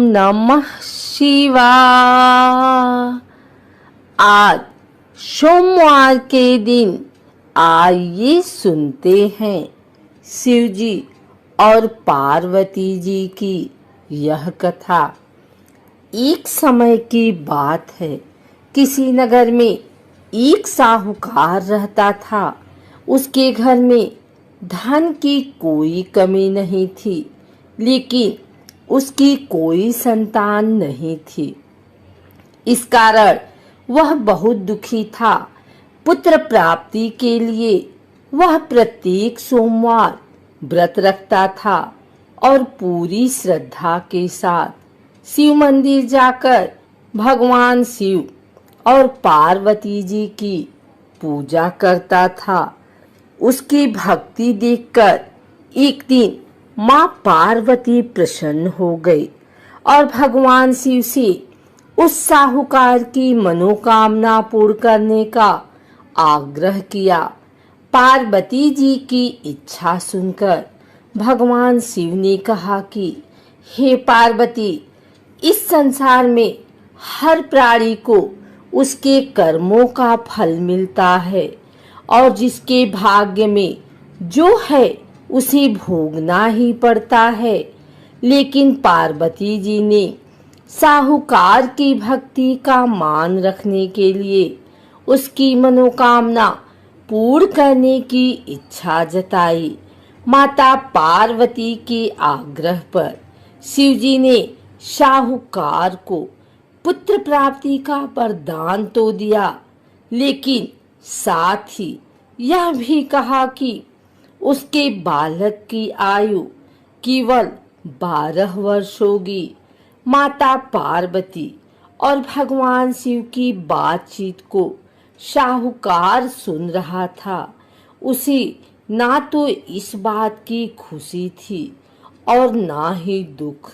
नमः शिवाय। आज सोमवार के दिन आइए सुनते हैं शिव जी और पार्वती जी की यह कथा। एक समय की बात है, किसी नगर में एक साहूकार रहता था। उसके घर में धन की कोई कमी नहीं थी, लेकिन उसकी कोई संतान नहीं थी। इस कारण वह बहुत दुखी था। पुत्र प्राप्ति के लिए वह प्रत्येक सोमवार व्रत रखता था और पूरी श्रद्धा के साथ शिव मंदिर जाकर भगवान शिव और पार्वती जी की पूजा करता था। उसकी भक्ति देखकर एक दिन माँ पार्वती प्रसन्न हो गई और भगवान शिव से उस साहूकार की मनोकामना पूर्ण करने का आग्रह किया। पार्वती जी की इच्छा सुनकर भगवान शिव ने कहा कि हे पार्वती, इस संसार में हर प्राणी को उसके कर्मों का फल मिलता है और जिसके भाग्य में जो है उसे भोगना ही पड़ता है। लेकिन पार्वती जी ने साहूकार की भक्ति का मान रखने के लिए उसकी मनोकामना पूर्ण करने की इच्छा जताई। माता पार्वती के आग्रह पर शिवजी ने साहूकार को पुत्र प्राप्ति का वरदान तो दिया, लेकिन साथ ही यह भी कहा कि उसके बालक की आयु केवल 12 वर्ष होगी। माता पार्वती और भगवान शिव की बातचीत को साहूकार सुन रहा था। उसे ना तो इस बात की खुशी थी और ना ही दुख।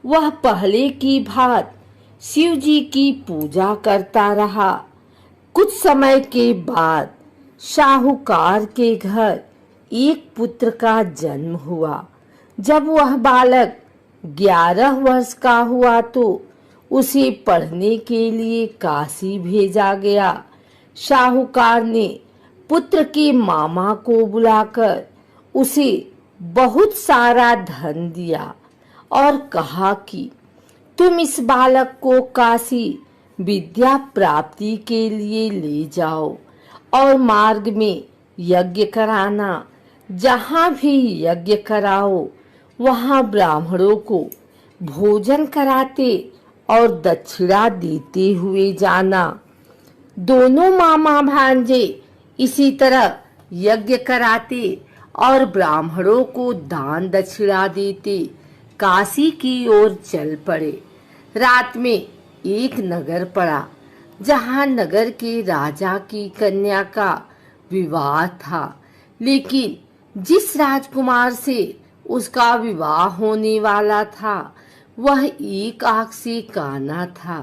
वह पहले की भांति शिव जी की पूजा करता रहा। कुछ समय के बाद साहूकार के घर एक पुत्र का जन्म हुआ। जब वह बालक 11 वर्ष का हुआ तो उसे पढ़ने के लिए काशी भेजा गया। साहूकार ने पुत्र के मामा को बुलाकर उसे बहुत सारा धन दिया और कहा कि तुम इस बालक को काशी विद्या प्राप्ति के लिए ले जाओ और मार्ग में यज्ञ कराना। जहाँ भी यज्ञ कराओ वहाँ ब्राह्मणों को भोजन कराते और दक्षिणा देते हुए जाना। दोनों मामा भांजे इसी तरह यज्ञ कराते और ब्राह्मणों को दान दक्षिणा देते काशी की ओर चल पड़े। रात में एक नगर पड़ा, जहाँ नगर के राजा की कन्या का विवाह था, लेकिन जिस राजकुमार से उसका विवाह होने वाला था वह एक आंख से काना था।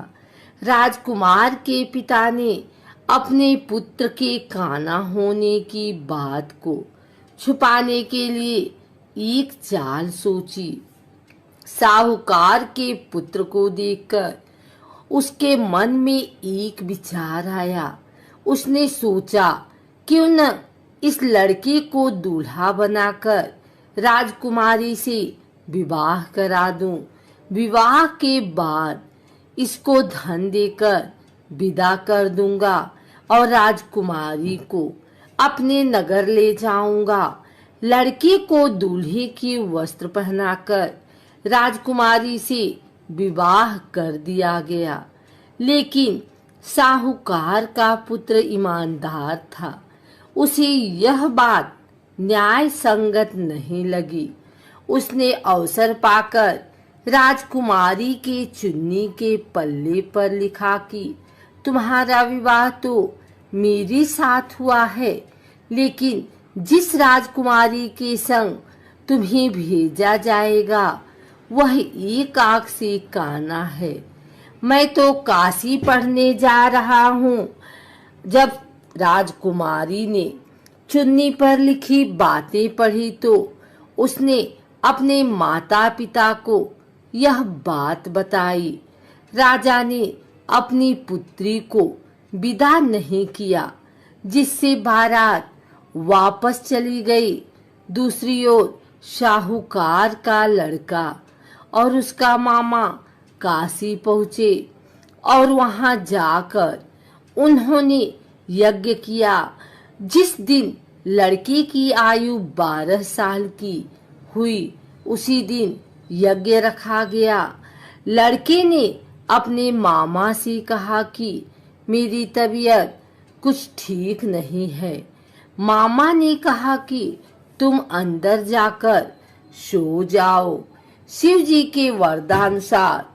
राजकुमार के पिता ने अपने पुत्र के काना होने की बात को छुपाने के लिए एक चाल सोची। साहूकार के पुत्र को देखकर उसके मन में एक विचार आया। उसने सोचा, क्यों न इस लड़के को दूल्हा बनाकर राजकुमारी से विवाह करा दूं। विवाह के बाद इसको धन देकर विदा कर दूंगा और राजकुमारी को अपने नगर ले जाऊंगा। लड़के को दूल्हे के वस्त्र पहनाकर राजकुमारी से विवाह कर दिया गया। लेकिन साहूकार का पुत्र ईमानदार था। उसे यह बात न्याय संगत नहीं लगी। उसने अवसर पाकर राजकुमारी के चुन्नी के पल्ले पर लिखा कि तुम्हारा विवाह तो मेरे साथ हुआ है, लेकिन जिस राजकुमारी के संग तुम्हें भेजा जाएगा वह एक आंख से काना है। मैं तो काशी पढ़ने जा रहा हूँ। जब राजकुमारी ने चुन्नी पर लिखी बातें पढ़ी तो उसने अपने माता पिता को यह बात बताई। राजा ने अपनी पुत्री को विदा नहीं किया, जिससे बारात वापस चली गई। दूसरी ओर शाहूकार का लड़का और उसका मामा काशी पहुँचे और वहां जाकर उन्होंने यज्ञ किया। जिस दिन लड़के की आयु 12 साल की हुई, उसी दिन यज्ञ रखा गया। लड़के ने अपने मामा से कहा कि मेरी तबीयत कुछ ठीक नहीं है। मामा ने कहा कि तुम अंदर जाकर सो जाओ। शिव जी के वरदानुसार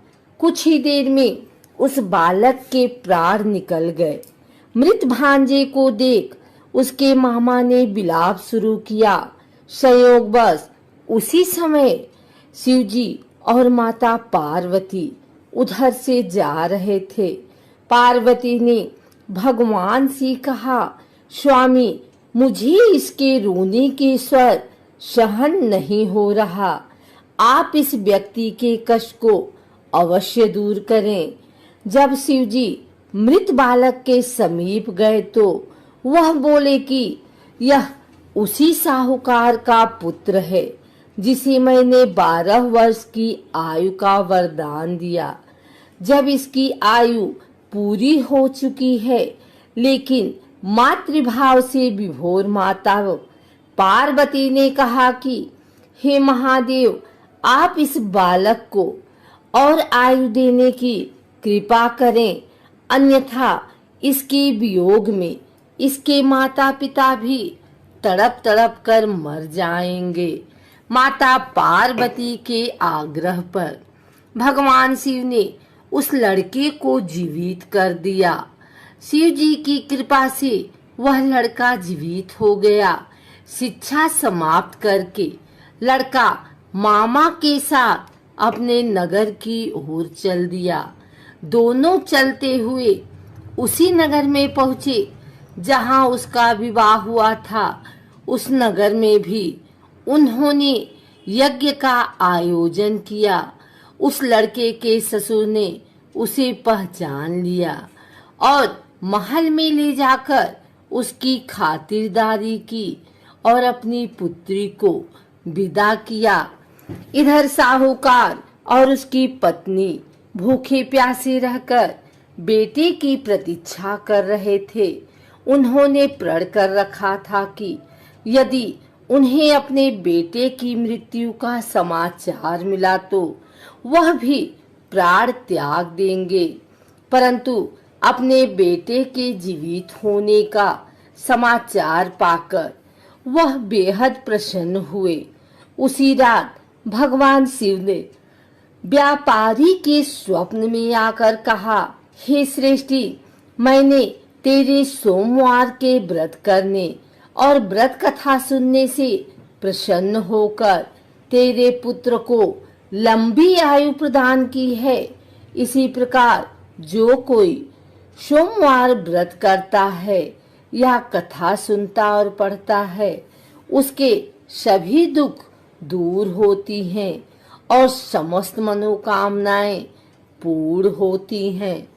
कुछ ही देर में उस बालक के प्राण निकल गए। मृत भांजे को देख उसके मामा ने विलाप शुरू किया। संयोगवश उसी समय शिवजी और माता पार्वती उधर से जा रहे थे। पार्वती ने भगवान से कहा, स्वामी, मुझे इसके रोने के स्वर सहन नहीं हो रहा। आप इस व्यक्ति के कष्ट को अवश्य दूर करें। जब शिवजी मृत बालक के समीप गए तो वह बोले कि यह उसी साहूकार का पुत्र है जिसे मैंने 12 वर्ष की आयु का वरदान दिया। जब इसकी आयु पूरी हो चुकी है, लेकिन मातृभाव से विभोर माता पार्वती ने कहा कि हे महादेव, आप इस बालक को और आयु देने की कृपा करें, अन्यथा इसके वियोग में इसके माता पिता भी तड़प तड़प कर मर जाएंगे। माता पार्वती के आग्रह पर भगवान शिव ने उस लड़के को जीवित कर दिया। शिव जी की कृपा से वह लड़का जीवित हो गया। शिक्षा समाप्त करके लड़का मामा के साथ अपने नगर की ओर चल दिया। दोनों चलते हुए उसी नगर में पहुंचे जहां उसका विवाह हुआ था। उस नगर में भी उन्होंने यज्ञ का आयोजन किया। उस लड़के के ससुर ने उसे पहचान लिया और महल में ले जाकर उसकी खातिरदारी की और अपनी पुत्री को विदा किया। इधर साहूकार और उसकी पत्नी भूखे प्यासे रहकर बेटे की प्रतीक्षा कर रहे थे। उन्होंने प्रण कर रखा था कि यदि उन्हें अपने बेटे की मृत्यु का समाचार मिला तो वह भी प्राण त्याग देंगे। परंतु अपने बेटे के जीवित होने का समाचार पाकर वह बेहद प्रसन्न हुए। उसी रात भगवान शिव ने व्यापारी के स्वप्न में आकर कहा, हे श्रेष्ठी, मैंने तेरे सोमवार के व्रत करने और व्रत कथा सुनने से प्रसन्न होकर तेरे पुत्र को लंबी आयु प्रदान की है। इसी प्रकार जो कोई सोमवार व्रत करता है या कथा सुनता और पढ़ता है, उसके सभी दुख दूर होती हैं और समस्त मनोकामनाएं पूर्ण होती हैं।